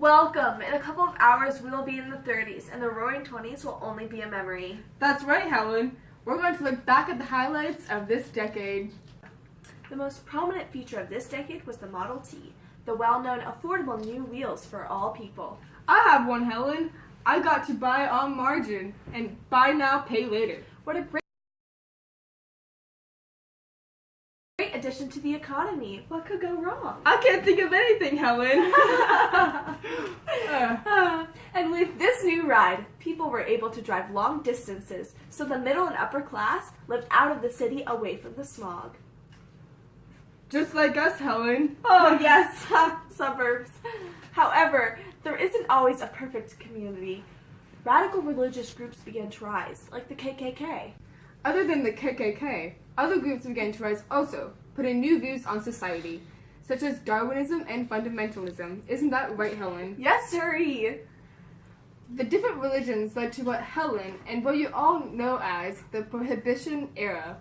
Welcome! In a couple of hours, we will be in the 30s, and the Roaring 20s will only be a memory. That's right, Helen. We're going to look back at the highlights of this decade. The most prominent feature of this decade was the Model T, the well-known affordable new wheels for all people. I have one, Helen. I got to buy on margin, and buy now, pay later. What a great addition to the economy. What could go wrong? I can't think of anything, Helen. And with this new ride, people were able to drive long distances, so the middle and upper class lived out of the city away from the smog. Just like us, Helen. Oh yes, suburbs. However, there isn't always a perfect community. Radical religious groups began to rise, like the KKK. Other than the KKK, other groups began to rise also, putting new views on society, such as Darwinism and fundamentalism. Isn't that right, Helen? Yes, sirree! The different religions led to what Helen and what you all know as the Prohibition era.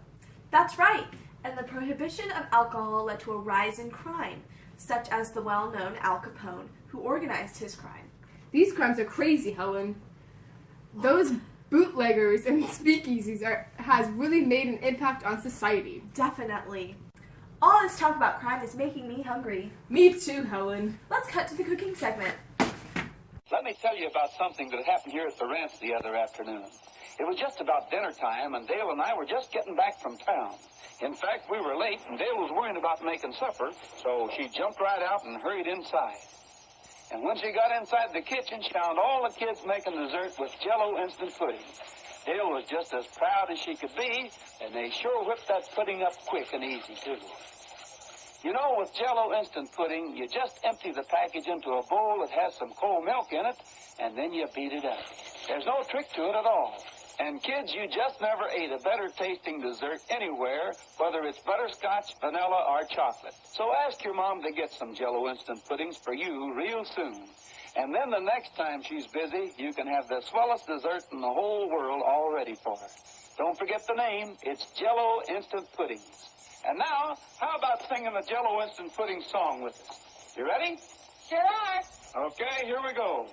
That's right, and the prohibition of alcohol led to a rise in crime, such as the well-known Al Capone, who organized his crime. These crimes are crazy, Helen. Those bootleggers and speakeasies has really made an impact on society. Definitely. All this talk about crime is making me hungry. Me too, Helen. Let's cut to the cooking segment. Let me tell you about something that happened here at the ranch the other afternoon. It was just about dinner time, and Dale and I were just getting back from town. In fact, we were late, and Dale was worrying about making supper, so she jumped right out and hurried inside. And when she got inside the kitchen, she found all the kids making dessert with Jell-O instant pudding. Dale was just as proud as she could be, and they sure whipped that pudding up quick and easy, too. You know, with Jell-O instant pudding, you just empty the package into a bowl that has some cold milk in it, and then you beat it up. There's no trick to it at all. And kids, you just never ate a better tasting dessert anywhere, whether it's butterscotch, vanilla, or chocolate. So ask your mom to get some Jell-O instant puddings for you real soon. And then the next time she's busy, you can have the swellest dessert in the whole world all ready for her. Don't forget the name. It's Jell-O instant puddings. And now, how about singing the Jell-O instant pudding song with us? You ready? Sure are. Okay, here we go.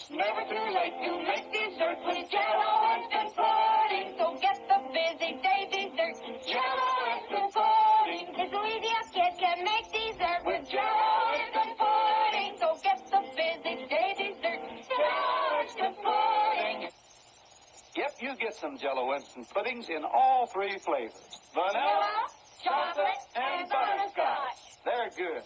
Never too late to make dessert with Jell-O instant pudding. So get the busy day dessert. Jell-O instant pudding. It's so easy a kid can make dessert with Jell-O instant pudding. So get the busy day dessert. Jell-O instant pudding. Yep, you get some Jell-O instant puddings in all three flavors. Vanilla, chocolate, and butterscotch. They're good.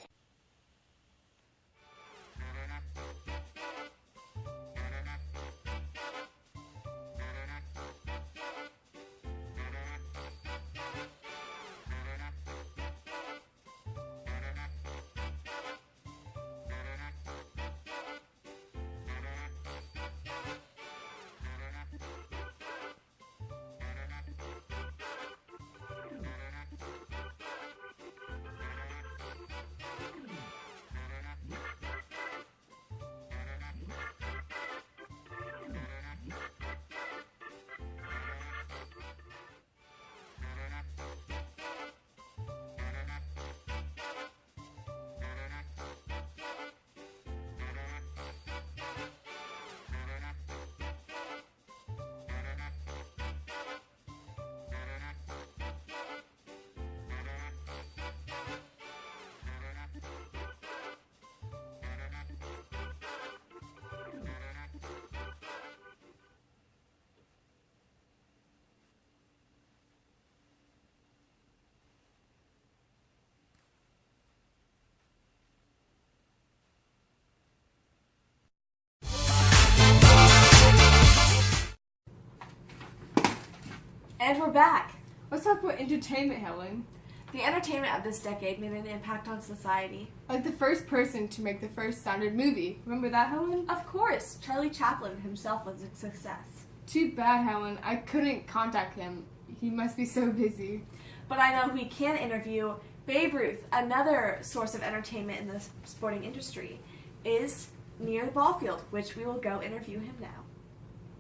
And we're back. Let's talk about entertainment, Helen. The entertainment of this decade made an impact on society. Like the first person to make the first sounded movie. Remember that, Helen? Of course, Charlie Chaplin himself was a success. Too bad, Helen. I couldn't contact him. He must be so busy. But I know who we can interview. Babe Ruth, another source of entertainment in the sporting industry, is near the ball field, which we will go interview him now.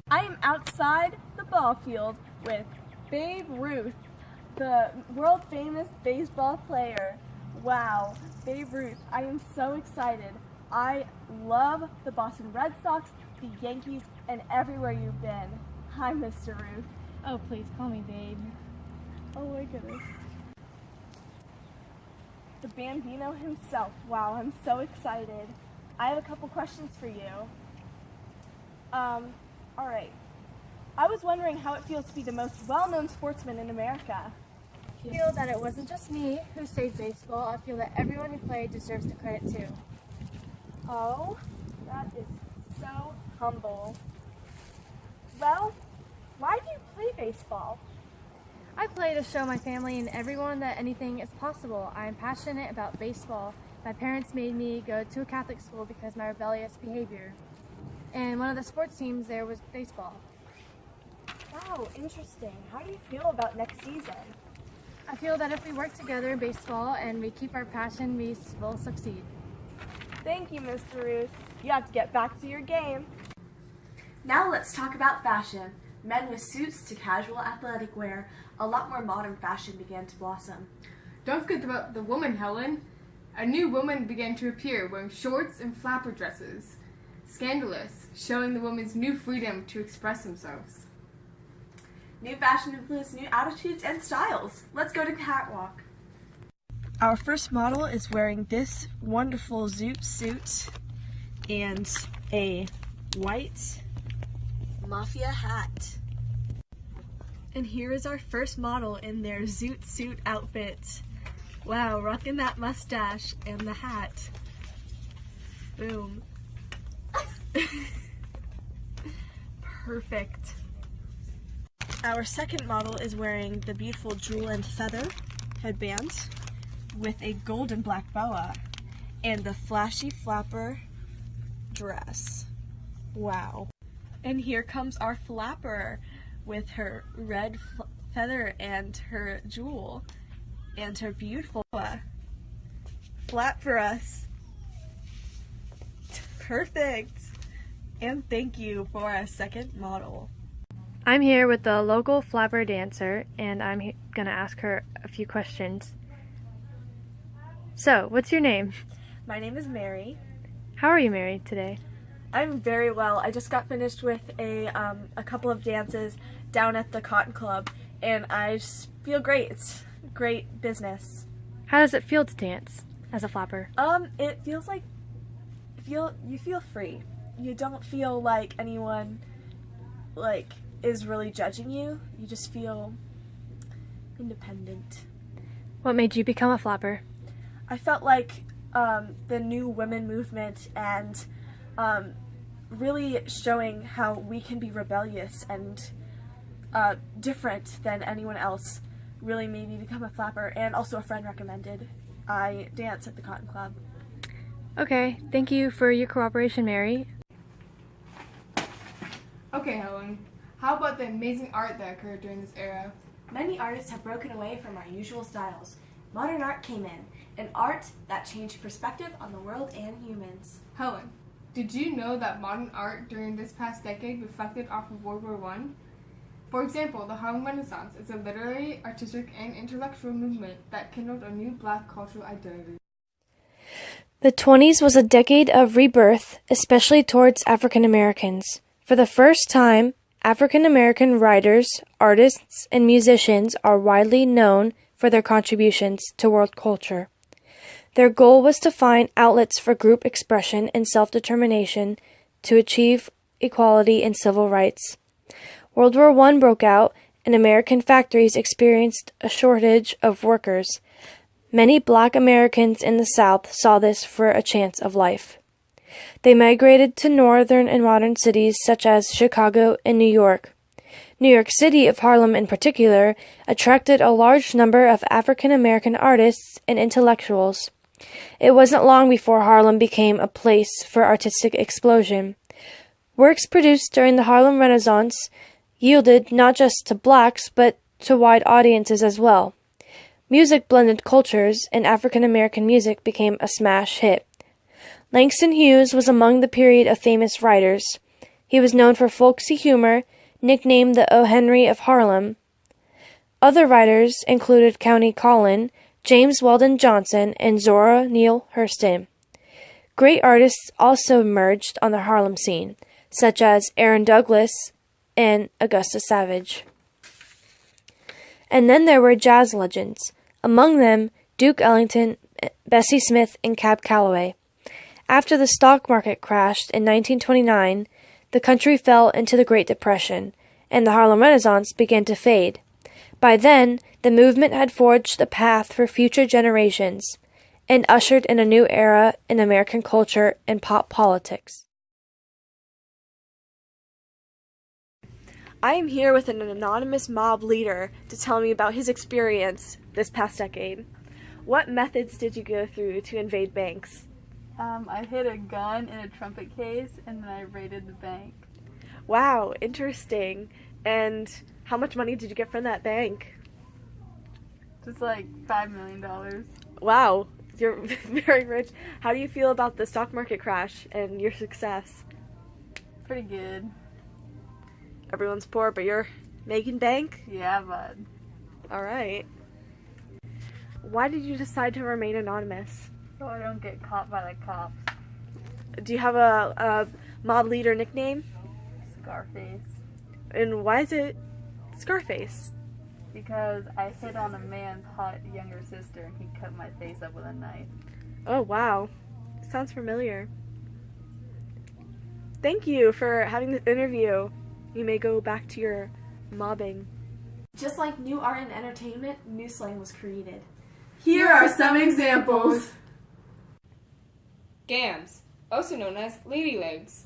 I am outside the ball field with Babe Ruth, the world-famous baseball player. Wow, Babe Ruth, I am so excited. I love the Boston Red Sox, the Yankees, and everywhere you've been. Hi, Mr. Ruth. Oh, please call me Babe. Oh my goodness. The Bambino himself. Wow, I'm so excited. I have a couple questions for you. Alright. I was wondering how it feels to be the most well-known sportsman in America. I feel that it wasn't just me who saved baseball. I feel that everyone who played deserves the credit too. Oh, that is so humble. Well, why do you play baseball? I play to show my family and everyone that anything is possible. I am passionate about baseball. My parents made me go to a Catholic school because of my rebellious behavior. And one of the sports teams there was baseball. Wow, interesting. How do you feel about next season? I feel that if we work together in baseball and we keep our passion, we will succeed. Thank you, Mr. Ruth. You have to get back to your game. Now let's talk about fashion. Men with suits to casual athletic wear, a lot more modern fashion began to blossom. Don't forget about the woman, Helen. A new woman began to appear wearing shorts and flapper dresses. Scandalous, showing the woman's new freedom to express themselves. New fashion influenced new attitudes and styles. Let's go to catwalk. Our first model is wearing this wonderful zoot suit and a white mafia hat. And here is our first model in their zoot suit outfit. Wow, rocking that mustache and the hat. Boom. Perfect. Our second model is wearing the beautiful jewel and feather headband with a gold and black boa and the flashy flapper dress. Wow. And here comes our flapper with her red feather and her jewel and her beautiful boa. Flap for us. Perfect. And thank you for our second model. I'm here with the local flapper dancer, and I'm going to ask her a few questions. So, what's your name? My name is Mary. How are you, Mary, today? I'm very well. I just got finished with a couple of dances down at the Cotton Club, and I just feel great. It's great business. How does it feel to dance as a flapper? It feels like you feel free. You don't feel like anyone is really judging you. You just feel independent. What made you become a flapper? I felt like the new women movement and really showing how we can be rebellious and different than anyone else really made me become a flapper, and also a friend recommended I dance at the Cotton Club. Okay, thank you for your cooperation, Mary. Okay, Helen. How about the amazing art that occurred during this era? Many artists have broken away from our usual styles. Modern art came in, an art that changed perspective on the world and humans. Helen, did you know that modern art during this past decade reflected off of World War I? For example, the Harlem Renaissance is a literary, artistic, and intellectual movement that kindled a new Black cultural identity. The 20s was a decade of rebirth, especially towards African Americans. For the first time, African American writers, artists, and musicians are widely known for their contributions to world culture. Their goal was to find outlets for group expression and self-determination to achieve equality and civil rights. World War I broke out, and American factories experienced a shortage of workers. Many Black Americans in the South saw this for a chance of life. They migrated to northern and modern cities such as Chicago and New York. New York City, of Harlem in particular, attracted a large number of African American artists and intellectuals. It wasn't long before Harlem became a place for artistic explosion. Works produced during the Harlem Renaissance yielded not just to blacks but to wide audiences as well. Music blended cultures, and African American music became a smash hit. Langston Hughes was among the period of famous writers. He was known for folksy humor, nicknamed the O. Henry of Harlem. Other writers included Countee Cullen, James Weldon Johnson, and Zora Neale Hurston. Great artists also emerged on the Harlem scene, such as Aaron Douglas and Augusta Savage. And then there were jazz legends, among them Duke Ellington, Bessie Smith, and Cab Calloway. After the stock market crashed in 1929, the country fell into the Great Depression, and the Harlem Renaissance began to fade. By then, the movement had forged a path for future generations and ushered in a new era in American culture and pop politics. I am here with an anonymous mob leader to tell me about his experience this past decade. What methods did you go through to invade banks? I hid a gun in a trumpet case and then I raided the bank. Wow, interesting. And how much money did you get from that bank? Just like $5 million. Wow, you're very rich. How do you feel about the stock market crash and your success? Pretty good. Everyone's poor, but you're making bank? Yeah, bud. All right. Why did you decide to remain anonymous? So I don't get caught by the cops. Do you have a mob leader nickname? Scarface. And why is it Scarface? Because I hit on a man's hot younger sister and he cut my face up with a knife. Oh, wow. Sounds familiar. Thank you for having this interview. You may go back to your mobbing. Just like new art and entertainment, new slang was created. Here are some examples. Gams, also known as ladylegs.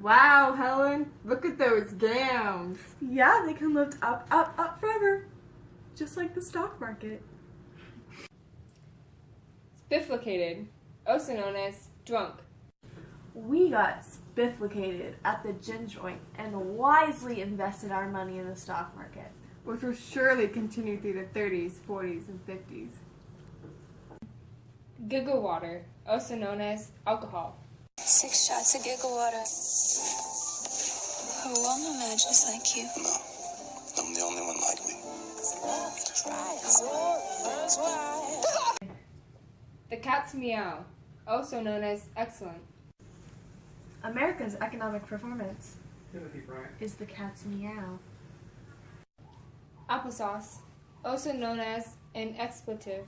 Wow, Helen, look at those gams. Yeah, they can lift up, up, up forever. Just like the stock market. Spifflicated, also known as drunk. We got spifflicated at the gin joint and wisely invested our money in the stock market. Which will surely continue through the 30s, 40s, and 50s. Giggle water, also known as alcohol. 6 shots of giggle water. Oh, I'm a man just like you. No, I'm the only one like me. The cat's meow, also known as excellent. America's economic performance is the cat's meow. Applesauce, also known as an expletive.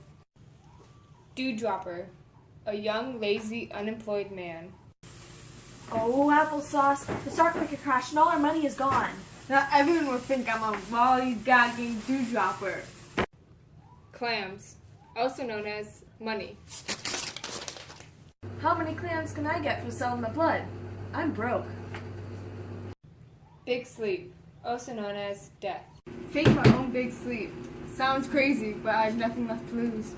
Dewdropper, a young, lazy, unemployed man. Oh, applesauce. The stock market crashed and all our money is gone. Now everyone will think I'm a lollygagging dewdropper. Clams, also known as money. How many clams can I get from selling my blood? I'm broke. Big sleep, also known as death. Fake my own big sleep. Sounds crazy, but I have nothing left to lose.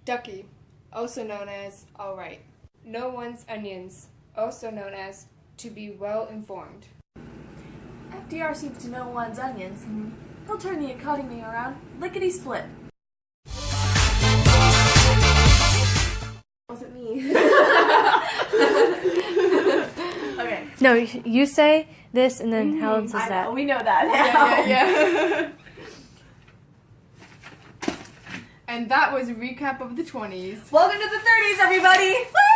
Ducky, also known as alright. No one's onions, also known as to be well informed. FDR seems to know one's onions. He'll turn the economy around lickety-split. Wasn't me. Okay. No, you say this and then Helen says I that. know, we know that now. Yeah. And that was a recap of the 20s. Welcome to the 30s, everybody! Woo!